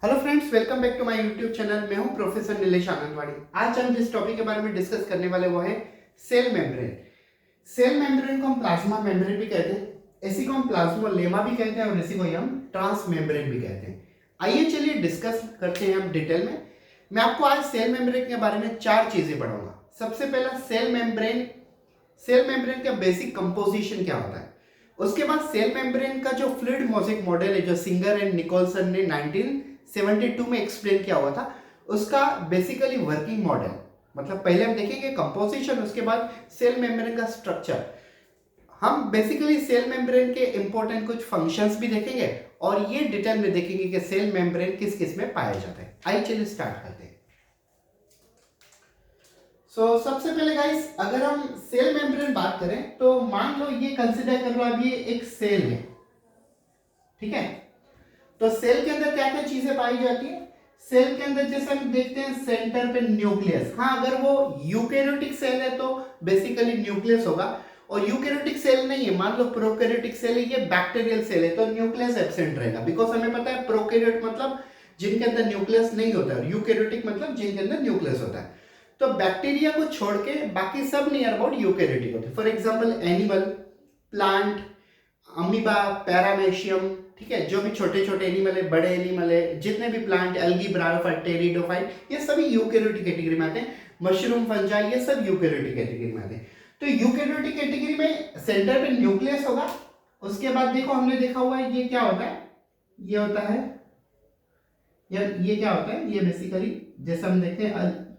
Hello friends, welcome back to my YouTube channel. मैं हूं professor Nilesh Anandwadi. आज हम जिस टॉपिक के बारे में डिस्कस करने वाले वो है सेल मेम्ब्रेन। सेल मेम्ब्रेन को हम प्लाज्मा मेम्ब्रेन भी कहते हैं, इसी को हम प्लाज्मोलेमा भी कहते हैं और इसी को ही हम ट्रांस मेम्ब्रेन भी कहते हैं। आइए चलिए डिस्कस करते हैं हम डिटेल में। मैं आपको आज सेल मेम्ब्रेन के बारे में 4 चीजें पढ़ाऊंगा। सबसे पहला सेल मेम्ब्रेन का बेसिक कंपोजिशन क्या होता है। उसके बाद सेल मेम्ब्रेन का जो फ्लूइड मोज़ेक मॉडल है जो सिंगर एंड निकोलसन ने 1972 में एक्सप्लेन किया हुआ था, उसका बेसिकली वर्किंग मॉडल, मतलब पहले हम देखेंगे कंपोजिशन, उसके बाद सेल मेम्ब्रेन का स्ट्रक्चर। हम बेसिकली सेल मेम्ब्रेन के इंपॉर्टेंट कुछ फंक्शंस भी देखेंगे और ये डिटेल में देखेंगे कि सेल मेम्ब्रेन किस किस में पाया जाता है। आइए चलिए स्टार्ट करते हैं। सबसे पहले गाइस, अगर हम सेल मेम्ब्रेन बात करें तो मान लो ये कंसिडर कर लो अब ये एक सेल है, ठीक है। तो सेल के अंदर क्या क्या चीजें पाई जाती है। सेल के अंदर जैसे हम देखते हैं सेंटर पे न्यूक्लियस। हाँ, अगर वो यूकेरियोटिक सेल है तो बेसिकली न्यूक्लियस होगा, और यूकेरियोटिक सेल नहीं है, मान लो प्रोकैरियोटिक सेल है, ये बैक्टीरियल सेल है, तो न्यूक्लियस एब्सेंट रहेगा। बिकॉज हमें पता है प्रोकैरियोट मतलब जिनके अंदर न्यूक्लियस नहीं होता है, यूकेरियोटिक मतलब जिनके अंदर न्यूक्लियस होता है। तो बैक्टीरिया को छोड़ के बाकी सब नियर अबाउट यूकेरियोटिक होते हैं। For example animal, plant, amoeba, paramecium, ठीक है, जो भी छोटे छोटे एनिमल है, बड़े एनिमल है, जितने भी प्लांट, एल्गी, ब्रायोफाइट, टेरिडोफाइट, ये सभी यूकेरियोटिक कैटेगरी में आते हैं। मशरूम, फंजाई, ये सब यूकेरियोटिक कैटेगरी में आते हैं। तो यूकेरियोटिक कैटेगरी में सेंटर पे न्यूक्लियस होगा। उसके बाद देखो हमने देखा हुआ है ये क्या होता है, ये होता है ये क्या होता है, ये बेसिकली जैसे हम देखते हैं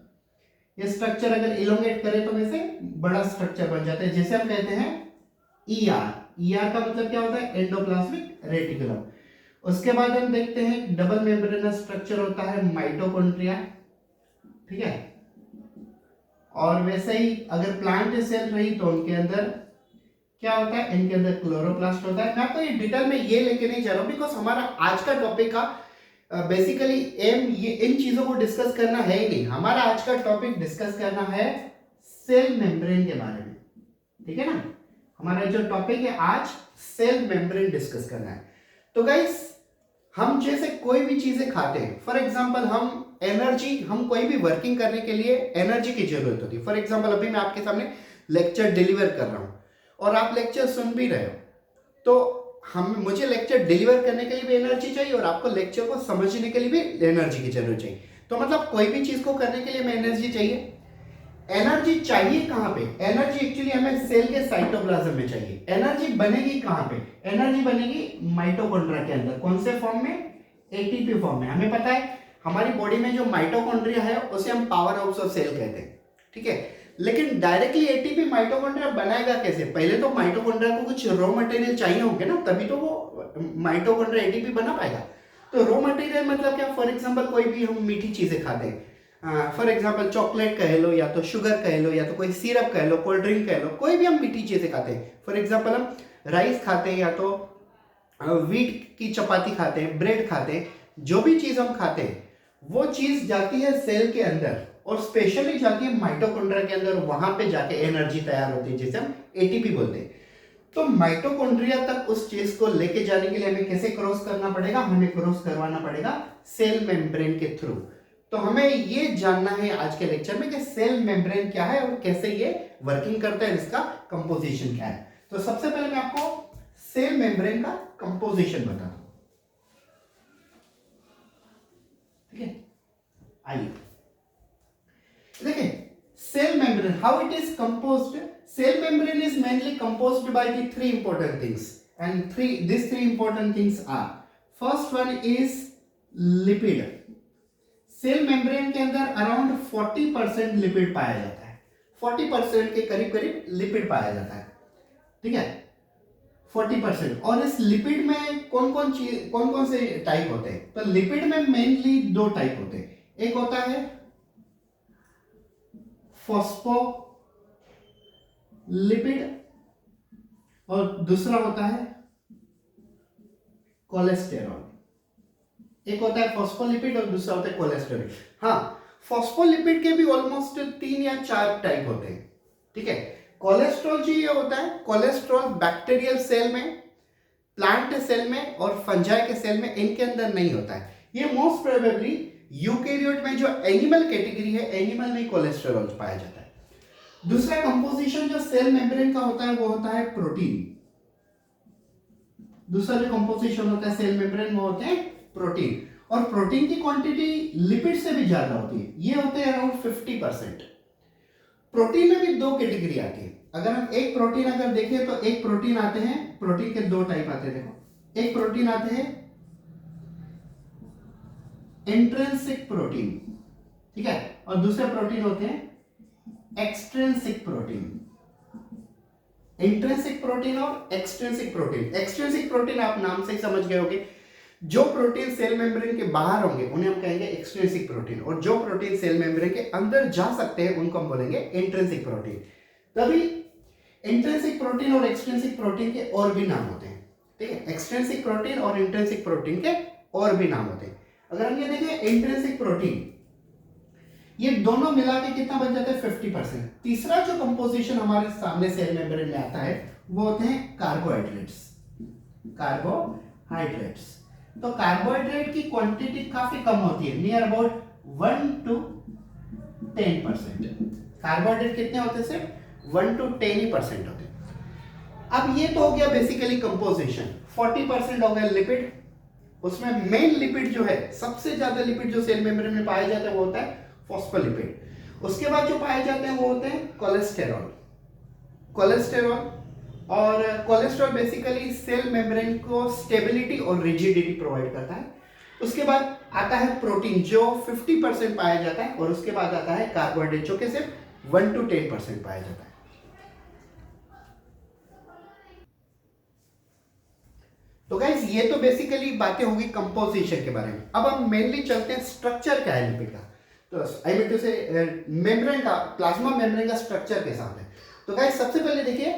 ये स्ट्रक्चर अगर इलोंगेट करें तो वैसे बड़ा स्ट्रक्चर बन जाता है, जैसे हम कहते हैं ईआर। ईआर का मतलब क्या होता है, एंडोप्लाज्मिक रेटिकुलम। उसके बाद हम देखते हैं डबल मेम्ब्रेनस स्ट्रक्चर होता है माइटोकॉन्ड्रिया, ठीक है। और वैसे ही अगर प्लांट सेल रही तो उनके अंदर क्या होता है, इनके अंदर क्लोरोप्लास्ट होता है। मैं आपको ये डिटेल में ये लेके नहीं जा रहा हूं बिकॉज हमारा आज का टॉपिक का बेसिकली एम ये इन चीजों को डिस्कस करना है ही नहीं। हमारा आज का टॉपिक डिस्कस करना है सेल मेम्ब्रेन के बारे में, ठीक है ना। हमारा जो टॉपिक है आज सेल मेम्ब्रेन डिस्कस करना है। तो गाइस, हम जैसे कोई भी चीजें खाते हैं, फॉर एग्जांपल हम कोई भी वर्किंग करने के लिए एनर्जी की जरूरत होती है। फॉर एग्जांपल अभी मैं आपके सामने लेक्चर डिलीवर कर रहा हूं और आप लेक्चर सुन भी रहे हो, तो मुझे लेक्चर डिलीवर करने के लिए भी एनर्जी चाहिए और आपको लेक्चर को समझने के लिए भी एनर्जी की जरूरत चाहिए। तो मतलब कोई भी चीज को करने के लिए हमें एनर्जी चाहिए। एनर्जी चाहिए कहां पे, एनर्जी एक्चुअली हमें सेल के साइटोप्लाज्म में चाहिए। एनर्जी बनेगी कहां पे, एनर्जी बनेगी माइटोकॉन्ड्रिया के अंदर। कौन से फॉर्म में, एटीपी फॉर्म में। हमें पता है हमारी बॉडी में जो माइटोकॉन्ड्रिया है उसे हम पावर हाउस ऑफ सेल कहते हैं, ठीक है। लेकिन डायरेक्टली एटीपी माइटोकॉन्ड्रिया बनाएगा कैसे, पहले तो माइटोकॉन्ड्रिया को कुछ रॉ मटेरियल चाहिए होंगे ना, तभी तो वो माइटोकॉन्ड्रिया एटीपी बना पाएगा। तो रॉ मटेरियल मतलब क्या, फॉर एग्जांपल कोई भी हम मीठी चीजें खाते हैं, फॉर एग्जाम्पल चॉकलेट कह लो, या तो शुगर कह लो, या तो कोई सिरप कह लो, कोल्ड ड्रिंक कह लो, कोई भी हम मीठी चीजें खाते हैं। फॉर एग्जाम्पल हम राइस खाते हैं, या तो व्हीट की चपाती खाते हैं, ब्रेड खाते हैं। जो भी चीज हम खाते हैं वो चीज जाती है सेल के अंदर और स्पेशली जाती है माइटोकॉन्ड्रिया के अंदर, वहां पे जाके एनर्जी तैयार होती है जिसे हम एटीपी बोलते हैं। तो माइटोकॉन्ड्रिया तक उस चीज को लेके जाने के लिए हमें कैसे क्रॉस करना पड़ेगा, हमें क्रॉस करवाना पड़ेगा सेल मेम्ब्रेन के थ्रू। तो हमें ये जानना है आज के लेक्चर में कि सेल मेम्ब्रेन क्या है और कैसे ये वर्किंग करता है, इसका कंपोजिशन क्या है। तो सबसे पहले मैं आपको सेल मेम्ब्रेन का कंपोजिशन बताता हूं, ठीक है। आइए देखिए cell membrane how it is composed. Cell membrane is mainly composed by the three important things, and these three important things are, first one is lipid. Cell membrane के अंदर around 40% lipid पाया जाता है, 40% के करीब करीब लिपिड पाया जाता है, ठीक है, 40%। और इस लिपिड में कौन कौन से टाइप होते हैं, तो लिपिड में मेनली 2 टाइप होते हैं। एक होता है फॉस्फोलिपिड और दूसरा होता है कोलेस्टेरॉल। एक होता है फॉस्फोलिपिड और दूसरा होता है कोलेस्टेरॉल। हाँ, फॉस्फोलिपिड के भी ऑलमोस्ट 3 या 4 टाइप होते हैं, ठीक है। कोलेस्ट्रॉल जो ये होता है, कोलेस्ट्रॉल बैक्टीरियल सेल में, प्लांट सेल में और फंजाई के सेल में, इनके अंदर नहीं होता है। ये मोस्ट प्रोबेबली यूकैरियोट में जो एनिमल कैटेगरी है, एनिमल में कोलेस्टेरॉल पाया जाता है। दूसरा कंपोजिशन जो सेल मेम्ब्रेन का होता है वो होता है प्रोटीन। दूसरा जो कंपोजिशन होता है सेल मेम्ब्रेन में होते हैं प्रोटीन, और प्रोटीन की क्वांटिटी लिपिड से भी ज्यादा होती है, ये होते हैं अराउंड 50%। प्रोटीन में भी दो कैटेगरी आती है। अगर हम एक प्रोटीन अगर देखें तो एक प्रोटीन आते हैं, प्रोटीन के दो टाइप आते हैं। देखो, एक प्रोटीन आते हैं इंट्रिंसिक प्रोटीन, ठीक है, और दूसरे प्रोटीन होते हैं एक्सट्रिंसिक प्रोटीन। इंट्रिंसिक प्रोटीन और एक्सट्रिंसिक प्रोटीन। एक्सट्रिंसिक प्रोटीन आप नाम से ही समझ गए होंगे, जो प्रोटीन सेल मेम्ब्रेन के बाहर होंगे उन्हें हम कहेंगे एक्सट्रिंसिक प्रोटीन, और जो प्रोटीन सेल मेम्ब्रेन के अंदर जा सकते हैं उनको हम बोलेंगे इंट्रिंसिक प्रोटीन। तभी इंट्रिंसिक प्रोटीन और एक्सट्रिंसिक प्रोटीन के और भी नाम होते हैं, ठीक है। एक्सट्रिंसिक प्रोटीन और इंट्रिंसिक प्रोटीन के और भी नाम होते हैं। अगर हम ये देखें इंट्रिंसिक प्रोटीन, ये दोनों मिला के कितना बन जाता है 50%। तीसरा जो कंपोजिशन हमारे सामने सेल मेम्ब्रेन में आता है वो होते हैं कार्बोहाइड्रेट्स। कार्बोहाइड्रेट्स, तो कार्बोहाइड्रेट की क्वांटिटी काफी कम होती है, नियर अबाउट 1 to 10%। कार्बोहाइड्रेट कितने होते हैं? सिर्फ 1 to 10% होते हैं। अब ये तो हो गया बेसिकली कंपोजिशन। 40% हो गया लिपिड, उसमें मेन लिपिड जो है, सबसे ज्यादा लिपिड जो सेल मेम्ब्रेन में पाया जाता है वो होता है फॉस्फोलिपिड। उसके बाद जो पाए जाते हैं वो होते हैं कोलेस्टेरॉल। और कोलेस्ट्रॉल बेसिकली सेल मेम्ब्रेन को स्टेबिलिटी और रिजिडिटी प्रोवाइड करता है। उसके बाद आता है प्रोटीन जो 50% पाया जाता है, और उसके बाद आता है कार्बोहाइड्रेट जो कि सिर्फ 1 to 10% पाया जाता है। तो गाइस ये तो बेसिकली बातें होगी कंपोजिशन के बारे में। अब हम मेनली चलते हैं स्ट्रक्चर क्या है लिपिड का। तो आई मीन टू से मेम्ब्रेन का, प्लाज्मा मेम्ब्रेन का स्ट्रक्चर कैसा होता है। तो गाइस सबसे पहले देखिए,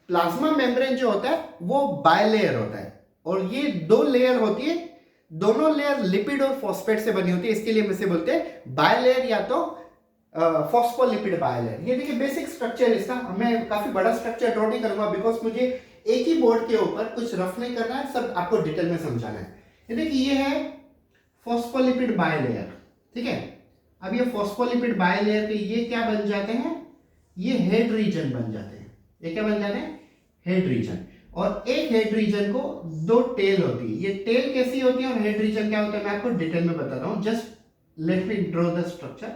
प्लाज्मा मेम्ब्रेन जो होता है वो बायलेयर होता है, और ये दो लेयर होती है, दोनों लेयर लिपिड और फॉस्फेट से बनी होती है, इसके लिए हम इसे बोलते हैं बायलेयर या तो फॉस्फोलिपिड बायलेयर। ये देखिए बेसिक स्ट्रक्चर इसका। मैं काफी बड़ा स्ट्रक्चर ड्रॉ नहीं करूंगा बिकॉज मुझे एक ही बोर्ड के ऊपर कुछ रफ नहीं करना है, सब आपको डिटेल में समझाना है। ये देखिए ये है फॉस्फोलिपिड बायलेयर, ठीक है। अब ये फॉस्फोलिपिड बायलेयर के ये क्या बन जाते हैं, ये हेड रीजन बन जाते हैं। ये क्या बन जाते हैं? Head region. और एक हेड रीजन को दो टेल होती है। ये टेल कैसी होती है और हेड रीजन क्या होता है मैं आपको डिटेल में बता रहा हूं। Just let me draw the structure.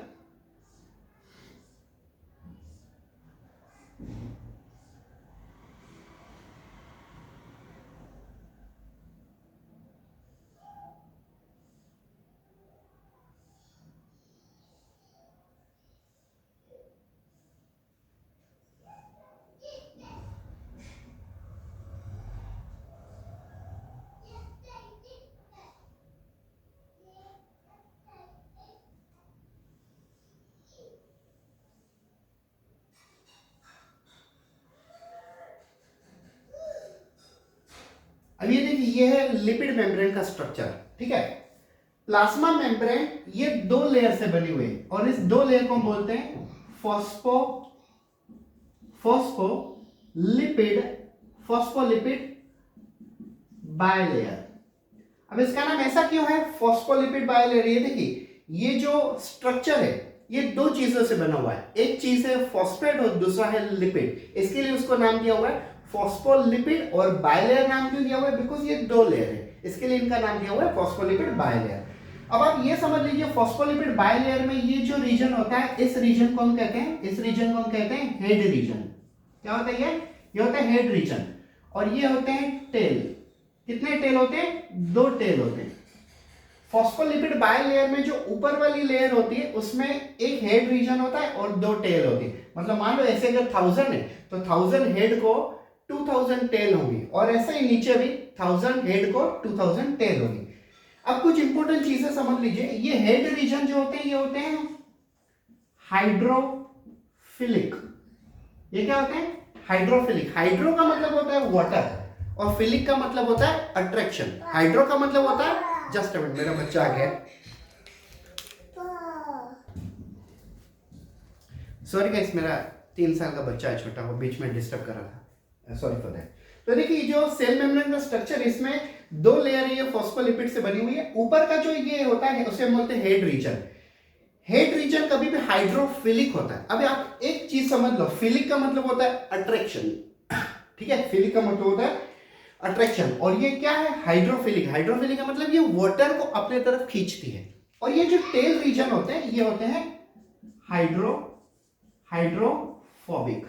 अब ये देखिए ये है लिपिड मेम्ब्रेन का स्ट्रक्चर, ठीक है। प्लाज्मा मेम्ब्रेन ये दो लेयर से बनी हुई है, और इस दो लेयर को हम बोलते हैं फॉस्फोलिपिड बायलेयर। अब इसका नाम ऐसा क्यों है फॉस्फोलिपिड बायलेयर? ये देखिए ये जो स्ट्रक्चर है ये दो चीजों से बना हुआ है, एक चीज है फॉस्फेट और दूसरा है लिपिड। इसके लिए उसको नाम दिया हुआ है फॉस्फोलिपिड, और बायलेयर नाम क्यों दिया हुआ है? बिकॉज ये दो लेयर है, इसके लिए इनका नाम दिया हुआ है फॉस्फोलिपिड बायलेयर। अब आप ये समझ लीजिए फॉस्फोलिपिड बायलेयर में ये जो रीजन होता है, इस रीजन को हम कहते हैं, इस रीजन को हम कहते हैं हेड रीजन। क्या होता है ये होता है हेड रीजन। और ये होते हैं टेल। कितने टेल होते हैं? दो टेल होते हैं। फॉस्फोलिपिड बायलेयर में जो ऊपर वाली लेयर होती है उसमें एक हेड रीजन होता है और दो टेल होती है। मतलब मान लो ऐसे अगर 1000 है तो 1000 हेड को 2000 टेल होंगी, और ऐसे ही नीचे भी 1000 हेड को 2000 टेल होगी। अब कुछ इंपॉर्टेंट चीजें समझ लीजिए। ये हेड रीजन जो होते हैं ये होते हैं हाइड्रोफिलिक। ये क्या होते हैं? हाइड्रोफिलिक। हाइड्रो का मतलब होता है वाटर, और फिलिक का मतलब होता है अट्रैक्शन। हाइड्रो का मतलब होता है, जस्ट अ मिनट मेरा बच्चा आ गया, सॉरी गाइस, मेरा 3 साल का बच्चा है छोटा, वो बीच में डिस्टर्ब कर रहा था, सॉरी फॉर दैट। तो देखिए जो सेल मेम्ब्रेन का स्ट्रक्चर, इसमें दो लेयर ये फॉस्फोलिपिड से बनी हुई है। ऊपर का जो ये होता है उसे हम बोलते हैं हेड रीजन। हेड रीजन कभी भी हाइड्रोफिलिक होता है। अब आप एक चीज समझ लो, फिलिक का मतलब होता है अट्रैक्शन, ठीक है, फिलिक का मतलब होता है अट्रैक्शन, और ये क्या है, हाइड्रोफिलिक। हाइड्रोफिलिक का मतलब ये वाटर को अपने तरफ खींचती है। और ये जो टेल रीजन होते हैं ये होते हैं हाइड्रोफोबिक।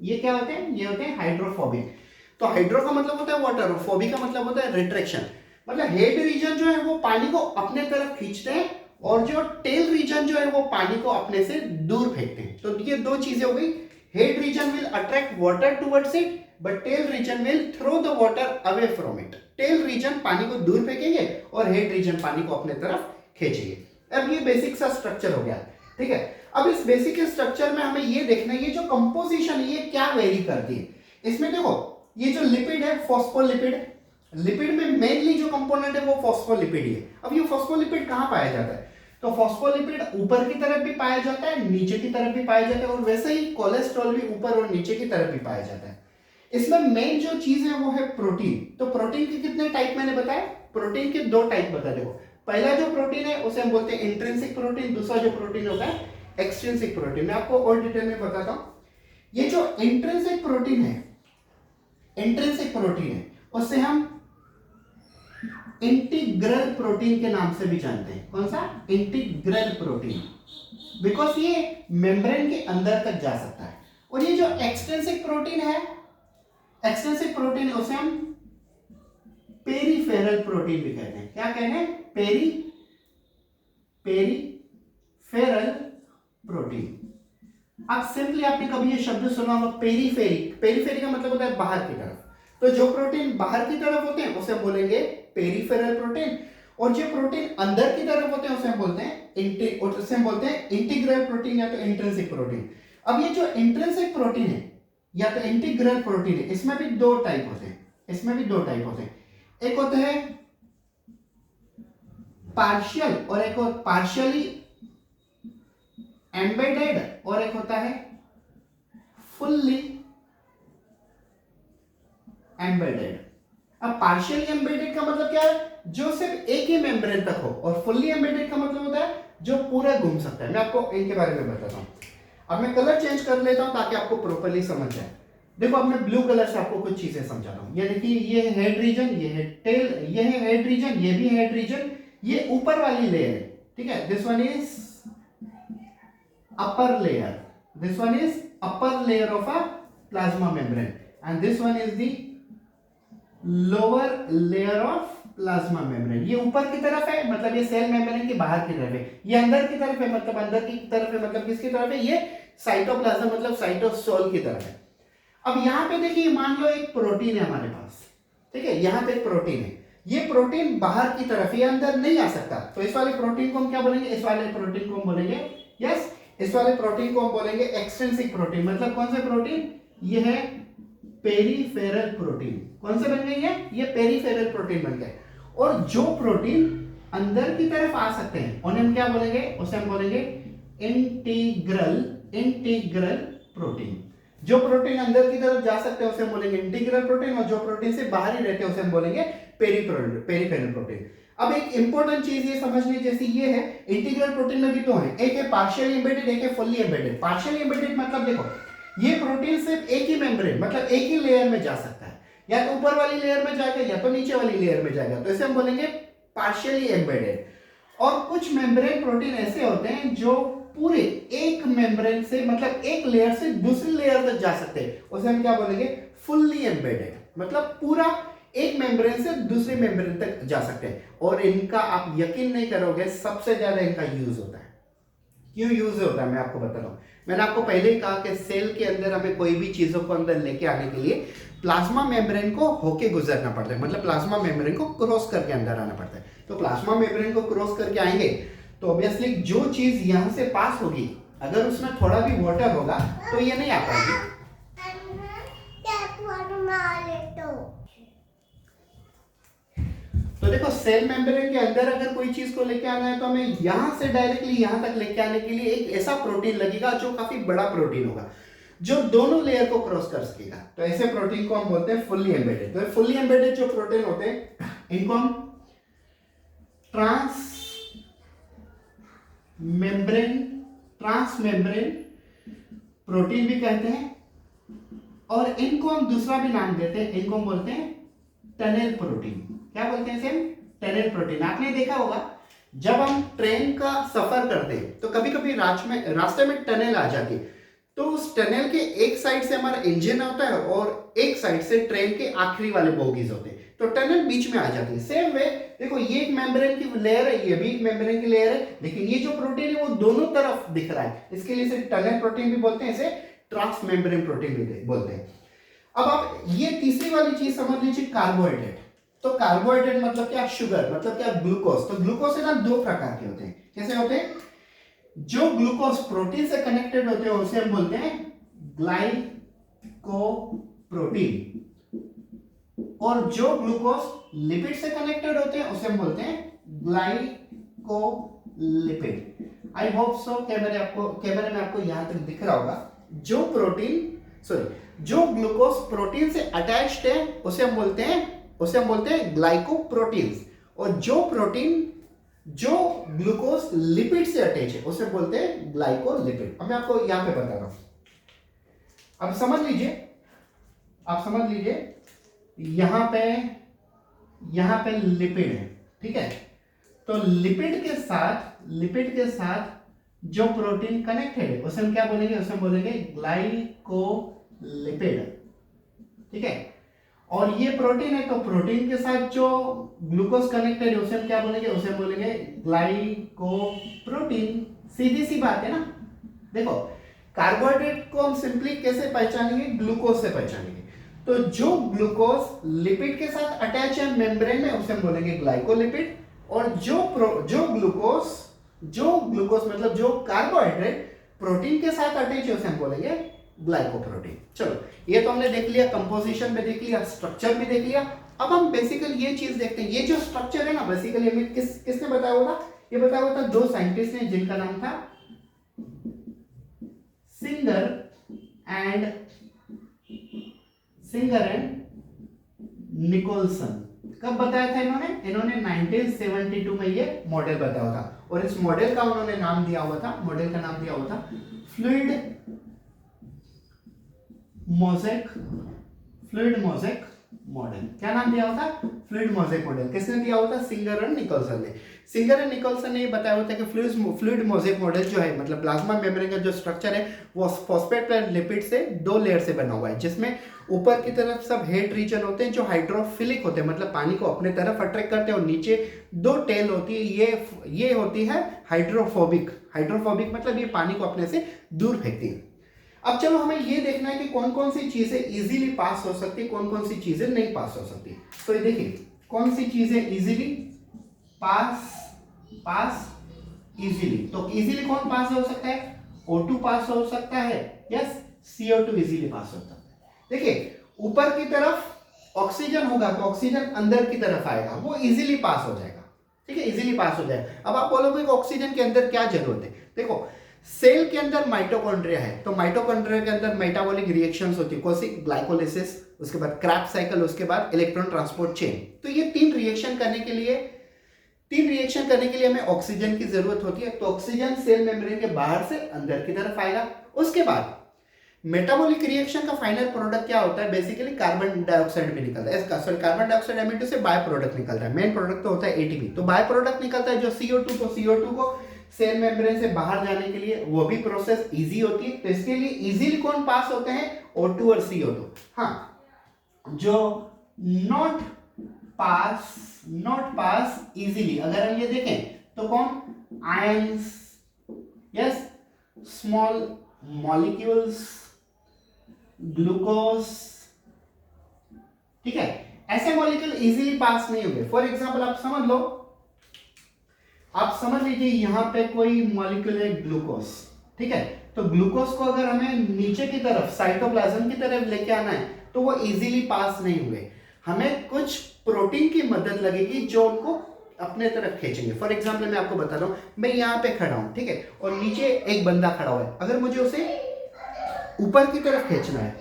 ये क्या होते हैं, ये होते हैं हाइड्रोफोबिक। तो हाइड्रो का मतलब होता है वाटर और फोबिक का मतलब होता है रिट्रैक्शन। मतलब हेड रीजन जो है वो पानी को अपने तरफ खींचते हैं और जो टेल रीजन जो है वो पानी को अपने से दूर फेंकते हैं। तो ये दो चीजें हो गई। Head region will attract water towards it but tail region will throw the water away from it. Tail region पानी को दूर फेंकेंगे और हेड रीजन पानी को अपने तरफ खींचेंगे। अब ये बेसिक सा स्ट्रक्चर हो गया, ठीक है। अब इस बेसिक स्ट्रक्चर में हमें ये देखना है ये जो कंपोजिशन है ये क्या वेरी करती है। इसमें देखो ये जो लिपिड है फॉस्फोलिपिड, लिपिड में मेनली जो कंपोनेंट है वो फॉस्फोलिपिड ही है। अब ये फॉस्फोलिपिड कहां पाया जाता है, तो फॉस्फोलिपिड ऊपर की तरफ भी पाया जाता है, नीचे की तरफ भी पाया जाता है, और वैसे ही कोलेस्ट्रॉल भी ऊपर और नीचे की तरफ भी पाया जाता है। इसमें मेन जो चीज है वो है प्रोटीन। तो प्रोटीन के कितने टाइप मैंने बताया, प्रोटीन के दो टाइप बता देखो। पहला जो प्रोटीन है उसे हम बोलते हैं इंट्रिंसिक प्रोटीन, दूसरा जो प्रोटीन होता है एक्सट्रिंसिक प्रोटीन। मैं आपको और डिटेल में बताता हूं। ये जो इंट्रिंसिक प्रोटीन है, इंट्रिंसिक प्रोटीन है, उससे हम इंटीग्रल प्रोटीन के नाम से भी जानते हैं। कौन सा, इंटीग्रल प्रोटीन, बिकॉज ये मेम्ब्रेन के अंदर तक जा सकता है। और ये जो एक्सट्रिंसिक प्रोटीन है, एक्सट्रिंसिक प्रोटीन है, उसे हम पेरीफेरल प्रोटीन भी कहते हैं। क्या कहते हैं, पेरीफेरल प्रोटीन। अब सिंपली आपने कभी ये शब्द सुना होगा पेरीफेरी। पेरीफेरी का मतलब होता है बाहर की तरफ। तो जो प्रोटीन बाहर की तरफ होते हैं उसे हम बोलेंगे पेरीफेरल प्रोटीन, और जो प्रोटीन अंदर की तरफ होते हैं उसे हम बोलते हैं इंटीग्रल प्रोटीन या तो इंट्रिंसिक प्रोटीन। अब ये जो इंट्रिंसिक प्रोटीन है या तो इंटीग्रल प्रोटीन है, इसमें भी दो टाइप होते हैं। एक होता है पार्शियल और एक पार्शियली एम्बेडेड, और एक होता है फुल्ली एम्बेडेड। अब पार्शियली एम्बेडेड का मतलब क्या है, जो सिर्फ एक ही मेम्ब्रेन तक हो, और फुल्ली एम्बेडेड का मतलब होता है जो पूरा घूम सकता है। मैं आपको इनके बारे में बताता हूं। अब मैं कलर चेंज कर लेता हूं ताकि आपको प्रॉपर्ली समझ जाए। देखो अब मैं ब्लू कलर से आपको कुछ चीजें समझाता हूं। ये देखिए, ये है हेड रीजन, ये है टेल, ये है हेड रीजन, ये भी हेड रीजन, ये ऊपर वाली लेयर है, ठीक है। This one is upper layer, this one is upper layer of a plasma membrane and this one is the lower layer of plasma membrane। ये ऊपर की तरफ है मतलब ये सेल मेम्ब्रेन की बाहर की तरफ है, ये अंदर की तरफ है मतलब अंदर की तरफ है, मतलब किसकी तरफ है, ये साइटोप्लाज्म मतलब साइटोसोल की तरफ है। अब यहाँ पे देखिए मान लो एक प्रोटीन है हमारे पास, ठीक है, यहाँ पे एक प्रोटीन है, ये प्रोटीन बाहर की तरफ, ये अंदर नहीं आ सकता, तो इस वाले प्रोटीन को हम क्या बोलेंगे, इस वाले प्रोटीन को हम बोलेंगे, यस, इस वाले प्रोटीन को हम बोलेंगे एक्सट्रिंसिक प्रोटीन। मतलब कौन से प्रोटीन, ये है पेरीफेरल प्रोटीन। कौन से बन गई है, ये पेरीफेरल प्रोटीन बन गए। और जो प्रोटीन अंदर की तरफ आ सकते हैं उन्हें हम क्या बोलेंगे, उसे हम बोलेंगे इंटीग्रल प्रोटीन। जो प्रोटीन अंदर की तरफ जा सकते हैं उसे हम बोलेंगे इंटीग्रल प्रोटीन, और जो प्रोटीन से बाहर ही रहते हैं उसे हम बोलेंगे पेरीफेरल प्रोटीन। अब एक इंपॉर्टेंट चीज ये समझने जैसी ये है, इंटीग्रल प्रोटीन में भी दो हैं, एक है पार्शियली एम्बेडेड, एक है फुल्ली एम्बेडेड। पार्शियली एम्बेडेड मतलब देखो ये प्रोटीन सिर्फ एक ही मेम्ब्रेन मतलब एक ही लेयर में जा सकता है, या तो ऊपर वाली लेयर में जाएगा या तो नीचे वाली लेयर में जाएगा, तो इसे हम बोलेंगे पार्शियली एम्बेडेड। और कुछ मेम्ब्रेन प्रोटीन ऐसे होते हैं जो पूरे एक मेम्ब्रेन से मतलब एक लेयर से दूसरी लेयर तक जा सकते हैं, उसे हम क्या बोलेंगे, फुल्ली एम्बेडेड। मतलब पूरा एक मेम्ब्रेन से दूसरे मेम्ब्रेन तक जा सकते हैं। और इनका आप यकीन नहीं करोगे सबसे ज्यादा इनका यूज होता है। क्यों यूज होता है मैं आपको बताता हूं। मैंने आपको पहले ही कहा कि सेल के अंदर हमें कोई भी चीजों को अंदर लेके आने के लिए प्लाज्मा मेम्ब्रेन को होके गुजरना पड़ता है, मतलब प्लाज्मा मेम्ब्रेन को क्रॉस करके अंदर आना पड़ता है। तो प्लाज्मा मेम्ब्रेन को क्रॉस करके आएंगे तो ऑब्वियसली जो चीज यहां से पास होगी अगर उसमें थोड़ा भी वाटर होगा तो ये नहीं आ पाएगी। तो देखो सेल मेम्ब्रेन के अंदर अगर कोई चीज को लेके आना है तो हमें यहां से डायरेक्टली यहां तक लेके आने के लिए एक ऐसा प्रोटीन लगेगा जो काफी बड़ा प्रोटीन होगा। जो दोनों लेयर को क्रॉस कर सकेगा। तो ऐसे प्रोटीन को हम बोलते हैं फुल्ली एम्बेडेड। तो फुल्ली एम्बेडेड जो प्रोटीन होते हैं इनको हम ट्रांसमेम्ब्रेन प्रोटीन भी कहते हैं, और इनको हम दूसरा भी नाम देते हैं, इनको हम बोलते हैं टनल प्रोटीन। क्या बोलते हैं सेम? Tunnel protein. आपने देखा होगा जब हम ट्रेन का सफर करते हैं तो कभी कभी रास्ते में टनल आ जाती है, तो उस टनल के एक साइड से हमारा इंजन होता है और एक साइड से ट्रेन के आखिरी वाले बोगीज होते हैं, तो टनल बीच में आ जाती है। सेम वे देखो, ये एक मेम्ब्रेन की लेयर है, ये भी एक मेम्ब्रेन की लेयर है, लेकिन ये जो प्रोटीन है वो दोनों तरफ दिख रहा है, इसके लिए इसे टनल प्रोटीन भी बोलते हैं, इसे ट्रांसमेम्ब्रेन प्रोटीन भी बोलते हैं। अब आप ये तीसरी वाली चीज समझ लीजिए, कार्बोहाइड्रेट। तो कार्बोहाइड्रेट मतलब क्या? शुगर। मतलब क्या? ग्लूकोज। तो ग्लूकोज है ना, दो प्रकार के होते हैं। कैसे होते हैं? जो ग्लूकोज प्रोटीन से कनेक्टेड होते हैं उसे हम बोलते हैं ग्लाइकोप्रोटीन, और जो ग्लूकोज लिपिड से कनेक्टेड होते हैं उसे हम बोलते हैं ग्लाइकोलिपिड। आई होप सो कैमरे में आपको यहां तक दिख रहा होगा। जो ग्लूकोज प्रोटीन से अटैच्ड है उसे हम बोलते हैं ग्लाइकोप्रोटीन्स, और जो ग्लूकोज लिपिड से अटैच है उसे बोलते हैं ग्लाइकोलिपिड। अब मैं आपको यहां पे बता रहा हूं, अब समझ लीजिए यहां पे लिपिड है, ठीक है। तो लिपिड के साथ जो प्रोटीन कनेक्टेड है उसे हम क्या बोलेंगे? उसे हम बोलेंगे ग्लाइकोलिपिड, ठीक है। और ये प्रोटीन है, तो प्रोटीन के साथ जो ग्लूकोज कनेक्टेड है उसे हम क्या बोलेंगे? उसे बोलेंगे ग्लाइकोप्रोटीन। सीधी सी बात है ना। देखो, कार्बोहाइड्रेट को हम सिंपली कैसे पहचानेंगे? ग्लूकोज से पहचानेंगे। तो जो ग्लूकोज लिपिड के साथ अटैच है मेम्ब्रेन में उसे हम बोलेंगे ग्लाइकोलिपिड, और जो ग्लूकोज मतलब जो कार्बोहाइड्रेट प्रोटीन के साथ अटैच है उसे हम बोलेंगे ग्लाइकोप्रोटीन। चलो, ये तो हमने देख लिया, कंपोजिशन में देख लिया, स्ट्रक्चर भी देख लिया। अब हम बेसिकली ये चीज देखते हैं, ये जो स्ट्रक्चर है ना, बेसिकली हमें किसने बताया होगा? ये बताया होगा दो साइंटिस्ट ने जिनका नाम था सिंगर एंड निकोलसन। कब बताया था इन्होंने 1972 में ये मॉडल बताया था, और इस मॉडल का उन्होंने नाम दिया हुआ था, फ्लूइड मोज़ेक मॉडल। क्या नाम दिया हुआ था? Fluid mosaic model. किसने दिया हुआ था? सिंगर एंड निकोलसन ने बताया होता है कि फ्लूइड मोज़ेक मॉडल जो है, मतलब प्लाज्मा मेम्ब्रेन का जो स्ट्रक्चर है वो फॉस्फेट लिपिड से दो लेयर से बना हुआ है, जिसमें ऊपर की तरफ सब हेड रीजन होते हैं जो हाइड्रोफिलिक होते हैं, मतलब पानी को अपने तरफ अट्रैक्ट करते हैं, और नीचे दो टेल होती है, ये होती है हाइड्रोफोबिक मतलब ये पानी को अपने से दूर फेंकती है। अब चलो हमें ये देखना है कि कौन कौन सी चीजें इजीली पास हो सकती है, कौन कौन सी चीजें नहीं पास हो सकती। तो ये देखिए कौन सी चीजें इजीली पास इजीली। तो इजीली कौन पास हो सकता है? O2 पास हो सकता है, यस, CO2 इजीली पास हो सकता है। देखिए, ऊपर की तरफ ऑक्सीजन होगा तो ऑक्सीजन अंदर की तरफ आएगा, वो इजीली पास हो जाएगा, ठीक है, इजीली पास हो जाएगा। अब आप बोलोगे कि ऑक्सीजन के अंदर क्या जरूरत है? देखो, सेल के अंदर माइटोकॉन्ड्रिया है, तो माइटोकॉन्ड्रिया के अंदर मेटाबॉलिक रिएक्शंस होती है, कौन सी? ग्लाइकोलिसिस, उसके बाद क्रेब्स साइकिल, उसके बाद इलेक्ट्रॉन ट्रांसपोर्ट चेन। तो ये तीन रिएक्शन करने के लिए हमें ऑक्सीजन की जरूरत होती है। तो ऑक्सीजन सेल मेम्ब्रेन के बाहर से अंदर की तरफ आएगा। उसके बाद मेटाबॉलिक रिएक्शन का फाइनल प्रोडक्ट क्या होता है? बेसिकली कार्बन डाइऑक्साइड भी निकलता है, कार्बन डाइऑक्साइड एमिटर से बाय प्रोडक्ट निकलता है। मेन प्रोडक्ट तो होता है एटीपी, तो बाय प्रोडक्ट निकलता है जो CO2। तो CO2 को सेल मेम्ब्रेन से बाहर जाने के लिए वो भी प्रोसेस इजी होती है। तो इसके लिए इजीली कौन पास होते हैं? O2 और CO2। हाँ, जो नॉट पास इजीली, अगर हम ये देखें तो कौन? Ions, yes, small molecules, glucose, ठीक है, ऐसे मॉलिक्यूल इजीली पास नहीं होंगे। फॉर एग्जांपल आप समझ लीजिए यहां पे कोई मॉलिक्यूल है ग्लूकोज, ठीक है। तो ग्लूकोज को अगर हमें नीचे की तरफ साइटोप्लाज्म की तरफ लेके आना है तो वो इजीली पास नहीं हुए, हमें कुछ प्रोटीन की मदद लगेगी जो उनको अपने तरफ खींचेंगे। फॉर एग्जांपल मैं आपको बता रहा हूं, मैं यहां पे खड़ा हूं, ठीक है, और नीचे एक बंदा खड़ा हुआ है। अगर मुझे उसे ऊपर की तरफ खींचना है,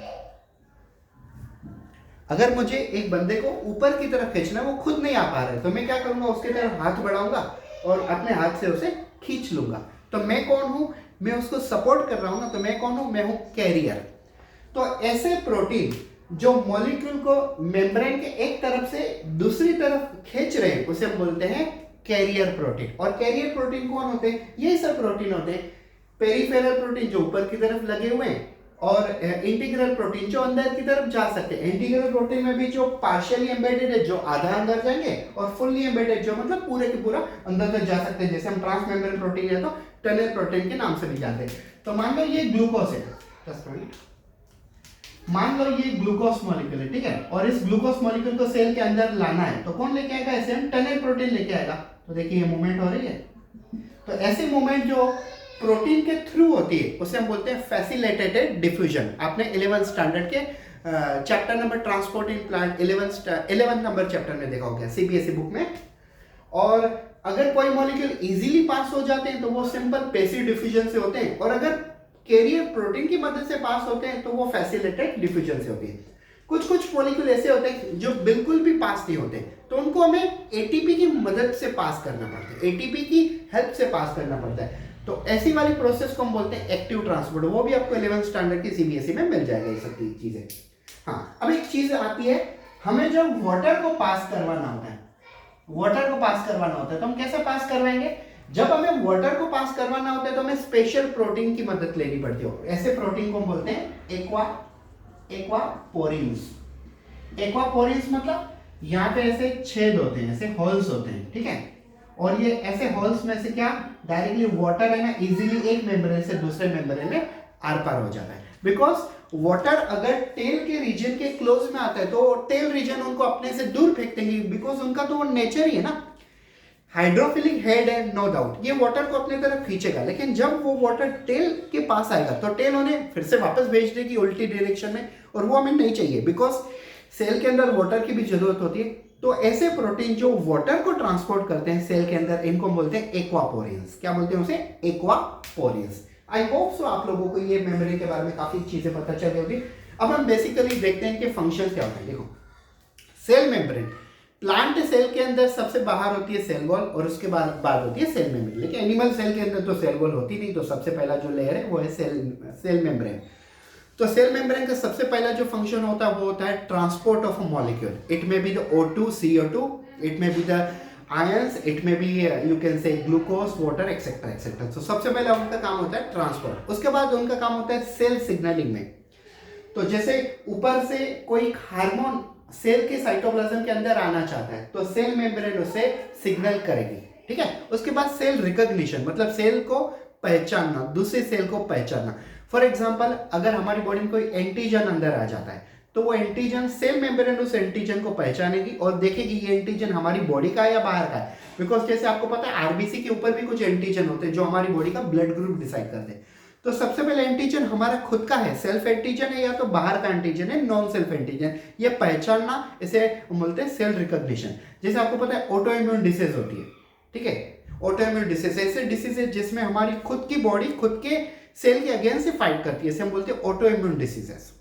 अगर मुझे एक बंदे को ऊपर की तरफ खींचना है, वो खुद नहीं आ पा रहा है, तो मैं क्या करूंगा, उसकी तरफ हाथ बढ़ाऊंगा और अपने हाथ से उसे खींच लूंगा। तो मैं कौन हूं, मैं उसको सपोर्ट कर रहा हूं ना, तो मैं कौन हूं, मैं हूं कैरियर। तो ऐसे प्रोटीन जो मॉलिक्यूल को मेम्ब्रेन के एक तरफ से दूसरी तरफ खींच रहे हैं, उसे हम बोलते हैं कैरियर प्रोटीन। और कैरियर प्रोटीन कौन होते हैं, ये सब प्रोटीन होते हैं। पेरिफेरल प्रोटीन जो ऊपर की तरफ लगे हुए हैं, और इंटीग्रल प्रोटीन जो अंदर की तरफ जा सकते हैं। इंटीग्रल प्रोटीन में भी जो पार्शियली एम्बेडेड है, जो आधा अंदर जाएंगे, और फुल्ली एम्बेडेड जो मतलब पूरे के पूरा अंदर तक जा सकते हैं, जैसे हम ट्रांसमेम्ब्रेन प्रोटीन है तो टनल प्रोटीन के नाम से भी जानते हैं। तो मान लो ये ग्लूकोज है, मान लो ये ग्लूकोज मॉलिक्यूल है, ठीक है, और इस ग्लूकोज मॉलिक्यूल को सेल के अंदर लाना है, तो कौन लेके आएगा, ऐसे हम टनल प्रोटीन लेके आएगा। तो देखिए ये मूवमेंट हो रही है, तो ऐसे मूवमेंट जो प्रोटीन के थ्रू होती है उसे हम बोलते हैं फैसिलिटेटेड डिफ्यूजन। आपने 11th स्टैंडर्ड के chapter number transport in plant 11 number chapter में देखा होगा सीबीएसई बुक में। और अगर कोई मॉलिक्यूल इजीली पास हो जाते हैं तो वो सिंपल पैसिव डिफ्यूजन से होते हैं, और अगर कैरियर प्रोटीन की मदद से पास होते हैं तो वो फैसिलिटेटेड डिफ्यूजन से होती है। कुछ मॉलिक्यूल ऐसे होते हैं जो बिल्कुल भी पास नहीं होते, तो उनको हमें एटीपी की मदद से पास करना पड़ता है, एटीपी की हेल्प से पास करना पड़ता है। तो ऐसी वाली प्रोसेस को हम बोलते हैं एक्टिव ट्रांसपोर्ट। वो भी आपको 11th स्टैंडर्ड की सीबीएसई में मिल जाएगा ये सब चीजें। हाँ, अब एक चीज आती है, हमें जब वाटर को पास करवाना होता है, वाटर को पास करवाना होता है तो हम कैसे पास करवाएंगे, जब हमें वाटर को पास करवाना होता है तो हमें स्पेशल प्रोटीन की मदद लेनी पड़ती है। ऐसे प्रोटीन को हम बोलते हैं एक्वापोरिन्स। एक्वापोरिन्स मतलब यहाँ पे ऐसे छेद होते हैं, ऐसे होल्स होते हैं, ठीक है, और ये ऐसे होल्स में से क्या डायरेक्टली वाटर है ना इजीली एक मेम्ब्रेन से दूसरे मेम्ब्रेन में आर पार हो जाता है। बिकॉज वाटर अगर टेल के रीजन के क्लोज में आता है तो टेल रीजन उनको अपने से दूर फेंकते हैं, बिकॉज उनका तो वो नेचर ही है ना, हाइड्रोफिलिक हेड है, नो डाउट ये वाटर को अपने तरफ खींचेगा। लेकिन जब वो वाटर टेल के पास आएगा तो टेल उन्हें फिर से वापस भेज देगी उल्टी डायरेक्शन में, और वो हमें नहीं चाहिए, बिकॉज सेल के अंदर वाटर की भी जरूरत होती है। तो ऐसे प्रोटीन जो वाटर को ट्रांसपोर्ट करते हैं सेल के अंदर, इनको बोलते हैं एक्वापोरिन्स। क्या बोलते हैं उसे, एक्वापोरिन्स। आई होप सो आप लोगों को ये मेमोरी के बारे में काफी चीजें पता चली होगी। अब हम बेसिकली देखते हैं कि फंक्शन क्या होता है। देखो, सेल मेम्ब्रेन, प्लांट सेल के अंदर सबसे बाहर होती है सेल वॉल, और उसके बाद होती है सेल मेम्ब्रेन। लेकिन एनिमल सेल के अंदर तो सेल वॉल होती नहीं, तो सबसे पहला जो लेयर है वो है सेल मेम्ब्रेन। तो सेल मेम्ब्रेन का सबसे पहला जो फंक्शन होता है वो होता है transport of a molecule. It may be the O2, CO2, it may be the ions, it may be you can say glucose, water, etcetera etcetera. तो सबसे पहला उनका काम होता है ट्रांसपोर्ट। उसके बाद उनका काम होता है सेल सिग्नलिंग में। तो जैसे ऊपर से कोई हार्मोन सेल के साइटोप्लाज्म के अंदर आना चाहता है तो सेल मेम्ब्रेन उसे सिग्नल करेगी, ठीक है। उसके बाद सेल रिकॉग्निशन, मतलब सेल को पहचानना, दूसरे सेल को पहचानना। फॉर एग्जाम्पल, अगर हमारी बॉडी में कोई एंटीजन अंदर आ जाता है तो वो एंटीजन, सेल मेम्ब्रेन उस एंटीजन को पहचानेगी और देखेगी ये एंटीजन हमारी बॉडी का है या बाहर का है। बिकॉज जैसे आपको पता है आरबीसी के ऊपर भी कुछ एंटीजन होते हैं जो हमारी बॉडी का ब्लड ग्रुप डिसाइड करते हैं। तो सबसे पहले एंटीजन हमारा खुद का है, सेल्फ एंटीजन है या तो बाहर का एंटीजन है, नॉन सेल्फ एंटीजन, ये पहचानना, इसे बोलते हैं सेल रिकॉग्निशन। जैसे आपको पता है ऑटो इम्यून डिसीज होती है, ठीक है, ऑटो इम्यून डिसीज ऐसे डिसीज है जिसमें हमारी खुद की बॉडी खुद के सेल के अगेंस्ट से फाइट करती है, इसे हम बोलते हैं ऑटो इम्यून डिसीजेस,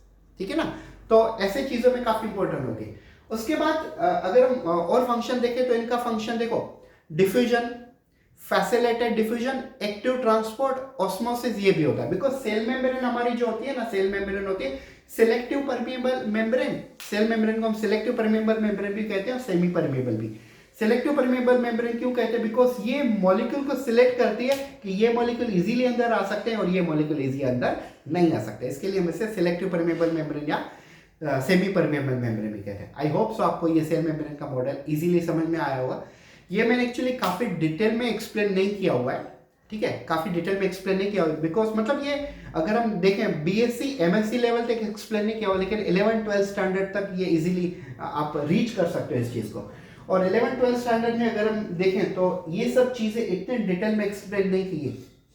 ठीक है ना। तो ऐसे चीजों में काफी इंपॉर्टेंट होती है। उसके बाद अगर हम और फंक्शन देखें तो इनका फंक्शन देखो, diffusion, facilitated diffusion, active transport, osmosis, ये भी होता है। बिकॉज सेल मेम्ब्रेन हमारी जो होती है ना, सेल मेम्ब्रेन होती है selective permeable membrane. Cell membrane को हम सिलेक्टिव परमिएबल मेम्ब्रेन भी कहते हैं और सेमी परमिएबल भी। सिलेक्टिव परमिएबल मेम्ब्रेन क्यों कहते हैं, बिकॉज ये मॉलिक्यूल को सिलेक्ट करती है कि ये मॉलिक्यूल इजीली अंदर आ सकते हैं और ये मॉलिक्यूल इजी अंदर नहीं आ सकते। इसके लिए हम इसे सिलेक्टिव परमिएबल मेम्ब्रेन या सेमी परमिएबल मेम्ब्रेन भी कहते हैं। आई होप सो आपको ये सेल मेम्ब्रेन का मॉडल इजीली समझ में आया होगा। ये मैंने एक्चुअली काफी डिटेल में एक्सप्लेन नहीं किया हुआ है, ठीक है, काफी डिटेल में एक्सप्लेन नहीं किया हुआ, बिकॉज मतलब ये अगर हम देखें बीएससी एमएससी लेवल तक एक्सप्लेन नहीं किया हुआ, लेकिन 11-12 स्टैंडर्ड तक ये इजीली आप रीच कर सकते हो इस चीज को। और 11-12 स्टैंडर्ड में अगर हम देखें तो ये सब चीजें इतने डिटेल में एक्सप्लेन नहीं की है,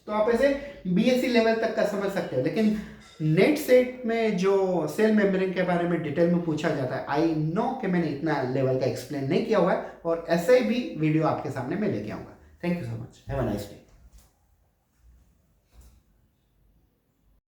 तो आप ऐसे बीएससी लेवल तक का समझ सकते हो। लेकिन नेट सेट में जो सेल मेम्ब्रेन के बारे में डिटेल में पूछा जाता है, आई नो कि मैंने इतना लेवल का एक्सप्लेन नहीं किया हुआ है, और ऐसे भी वीडियो आपके सामने मैं लेके आऊंगा। Thank you so much, have a nice day.